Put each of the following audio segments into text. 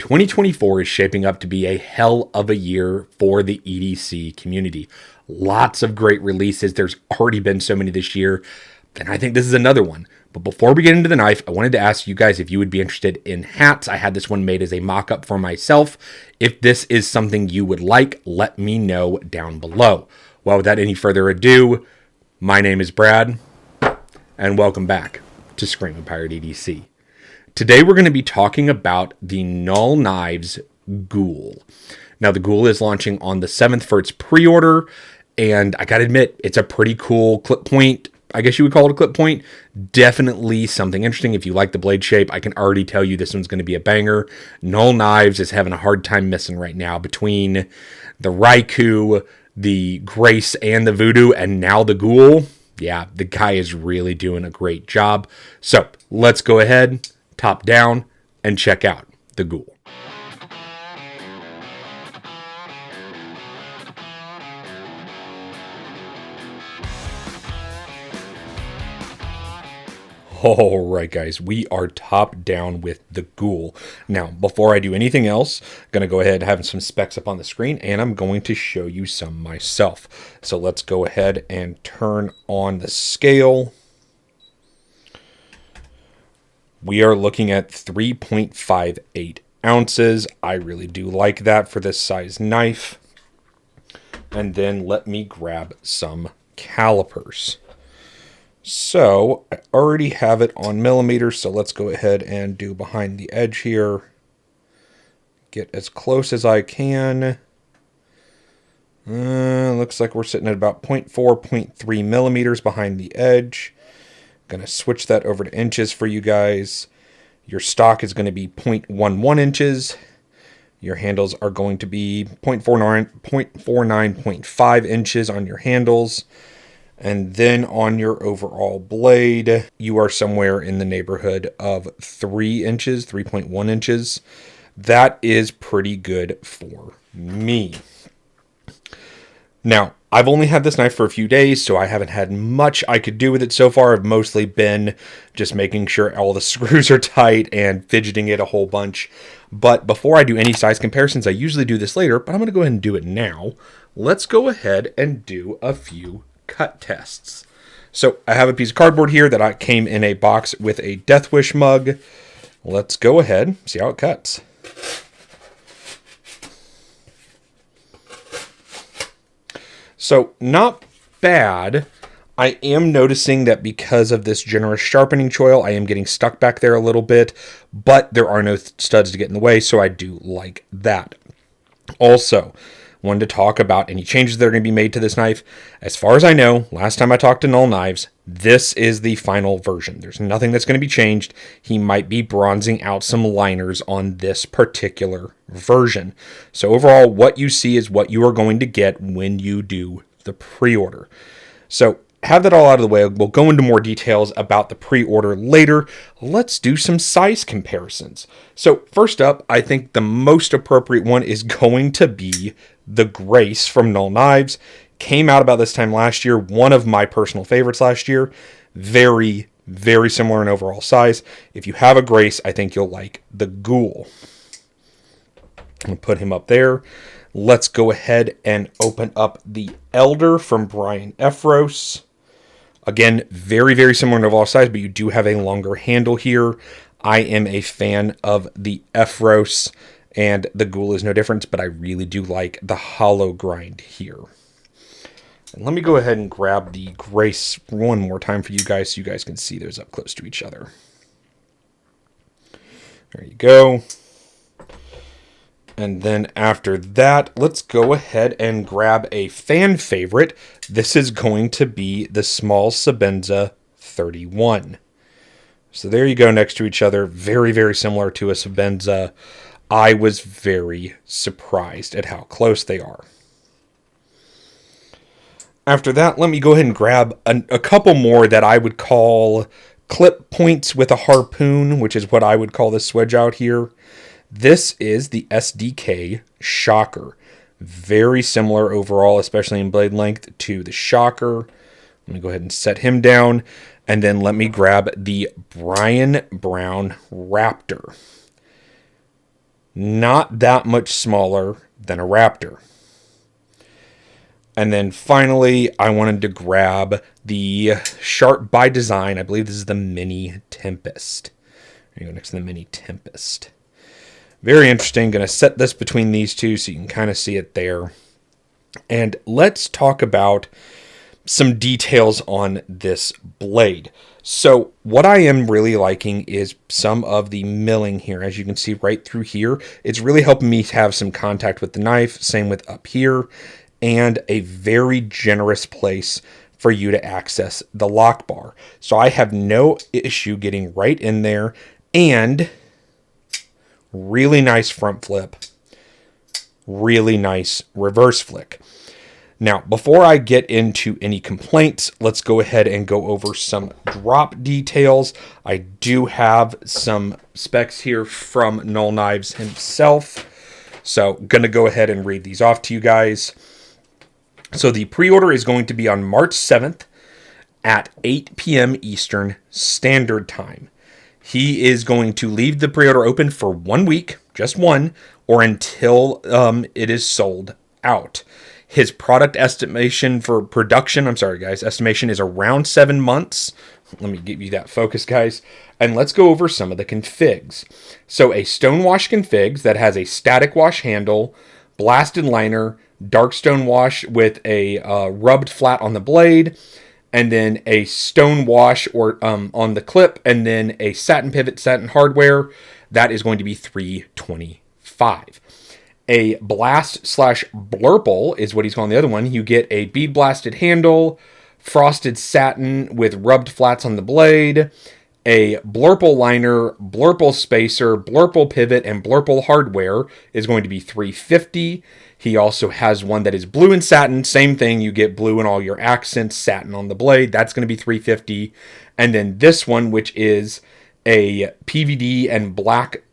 2024 is shaping up to be a hell of a year for the EDC community. Lots of great releases. There's already been so many this year, and I think this is another one. But before we get into the knife, I wanted to ask you guys if you would be interested in hats. I had this one made as a mock-up for myself. If this is something you would like, let me know down below. Well, without any further ado, my name is Brad, and welcome back to Screaminpirate EDC. Today we're going to be talking about the Null Knives Ghoul. Now the Ghoul is launching on the 7th for its pre-order, and I gotta admit, it's a pretty cool clip point. I guess you would call it a clip point. Definitely something interesting. If you like the blade shape, I can already tell you this one's going to be a banger. Null Knives is having a hard time missing right now between the Raikou, the Grace, and the Voodoo, and now the Ghoul. Yeah, the guy is really doing a great job. So let's go ahead, top down, and check out the Ghoul. Alright guys, we are top down with the Ghoul. Now, before I do anything else, I'm going to go ahead and have some specs up on the screen, and I'm going to show you some myself. So let's go ahead and turn on the scale. We are looking at 3.58 ounces. I really do like that for this size knife. And then let me grab some calipers. So I already have it on millimeters, so let's go ahead and do behind the edge here. Get as close as I can. Looks like we're sitting at about 0.4, 0.3 millimeters behind the edge. Gonna switch that over to inches for you guys. Your stock is going to be 0.11 inches. Your handles are going to be 0.49, 0.5 inches on your handles. And then on your overall blade, you are somewhere in the neighborhood of 3 inches, 3.1 inches. That is pretty good for me. Now, I've only had this knife for a few days, so I haven't had much I could do with it so far. I've mostly been just making sure all the screws are tight and fidgeting it a whole bunch. But before I do any size comparisons, I usually do this later, but I'm going to go ahead and do it now. Let's go ahead and do a few cut tests. So I have a piece of cardboard here that I came in a box with a Death Wish mug. Let's go ahead, see how it cuts. So not bad. I am noticing that because of this generous sharpening choil, I am getting stuck back there a little bit, but there are no studs to get in the way, so I do like that. Also, wanted to talk about any changes that are going to be made to this knife. As far as I know, last time I talked to Null Knives, this is the final version. There's nothing that's going to be changed. He might be bronzing out some liners on this particular version. So overall, what you see is what you are going to get when you do the pre-order. So have that all out of the way. We'll go into more details about the pre-order later. Let's do some size comparisons. So first up, I think the most appropriate one is going to be the Grace from Null Knives. Came out about this time last year. One of my personal favorites last year. Very, very similar in overall size. If you have a Grace, I think you'll like the Ghoul. I'll put him up there. Let's go ahead and open up the Elder from Brian Efros. Again, very, very similar in overall size, but you do have a longer handle here. I am a fan of the Efros, and the Ghoul is no different, but I really do like the hollow grind here. And let me go ahead and grab the Grace one more time for you guys so you guys can see those up close to each other. There you go. And then after that, let's go ahead and grab a fan favorite. This is going to be the small Sebenza 31. So there you go next to each other. Very, very similar to a Sebenza. I was very surprised at how close they are. After that, let me go ahead and grab a couple more that I would call clip points with a harpoon, which is what I would call this swedge out here. This is the SDK Shocker. Very similar overall, especially in blade length, to the Shocker. Let me go ahead and set him down. And then let me grab the Brian Brown Raptor. not that much smaller than a Raptor. And then finally, I wanted to grab the Sharp by Design. I believe this is the Mini Tempest. There you go, next to the Mini Tempest. Very interesting. Going to set this between these two so you can kind of see it there. And let's talk about some details on this blade. So what I am really liking is some of the milling here. As you can see right through here, it's really helping me have some contact with the knife. Same with up here. And a very generous place for you to access the lock bar. So I have no issue getting right in there, and really nice front flip, really nice reverse flick. Now, before I get into any complaints, let's go ahead and go over some drop details. I do have some specs here from Null Knives himself. So going to go ahead and read these off to you guys. So the pre-order is going to be on March 7th at 8 p.m. Eastern Standard Time. He is going to leave the pre-order open for 1 week, just one, or until it is sold out. His product estimation for production, estimation is around 7 months. Let me give you that focus, guys. And let's go over some of the configs. So a stonewash config that has a static wash handle, blasted liner, dark stone wash with a rubbed flat on the blade, and then a stone wash or on the clip, and then a satin pivot, satin hardware. That is going to be $325. A blast / blurple is what he's calling the other one. You get a bead blasted handle, frosted satin with rubbed flats on the blade, a blurple liner, blurple spacer, blurple pivot, and blurple hardware is going to be $350. He also has one that is blue and satin. Same thing. You get blue in all your accents, satin on the blade. That's going to be $350. And then this one, which is a PVD and black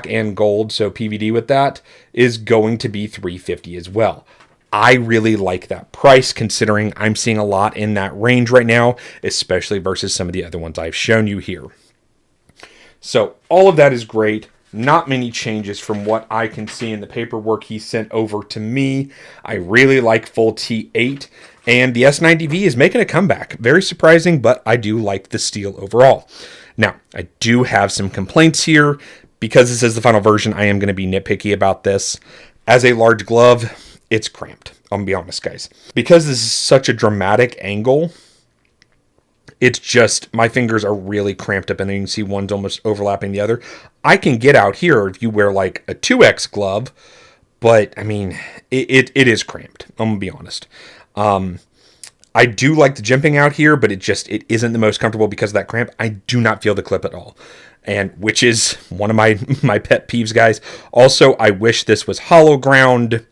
and gold, so PVD with that, is going to be $350 as well. I really like that price, considering I'm seeing a lot in that range right now, especially versus some of the other ones I've shown you here. So all of that is great. Not many changes from what I can see in the paperwork he sent over to me. I really like full T8, and the S90V is making a comeback. Very surprising, but I do like the steel overall. Now, I do have some complaints here. Because this is the final version, I am going to be nitpicky about this. As a large glove, it's cramped. I'm going to be honest, guys. Because this is such a dramatic angle, it's just, my fingers are really cramped up, and then you can see one's almost overlapping the other. I can get out here if you wear like a 2X glove, but I mean, it is cramped. I'm going to be honest. I do like the jimping out here, but it isn't the most comfortable because of that cramp. I do not feel the clip at all. And which is one of my pet peeves, guys. Also, I wish this was hollow ground.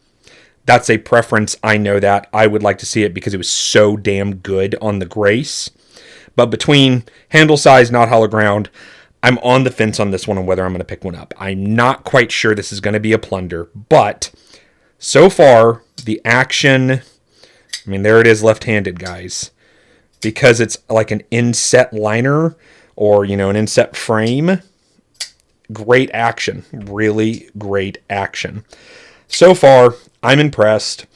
That's a preference. I know that. I would like to see it because it was so damn good on the Grace. But between handle size, not hollow ground, I'm on the fence on this one on whether I'm going to pick one up. I'm not quite sure this is going to be a Plunder, but so far, the action, I mean, there it is left-handed, guys. Because it's like an inset liner, or, you know, an inset frame. Great action. Really great action. So far, I'm impressed.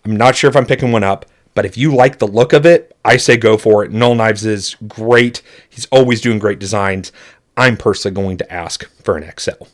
I'm not sure if I'm picking one up, but if you like the look of it, I say go for it. Null Knives is great. He's always doing great designs. I'm personally going to ask for an XL.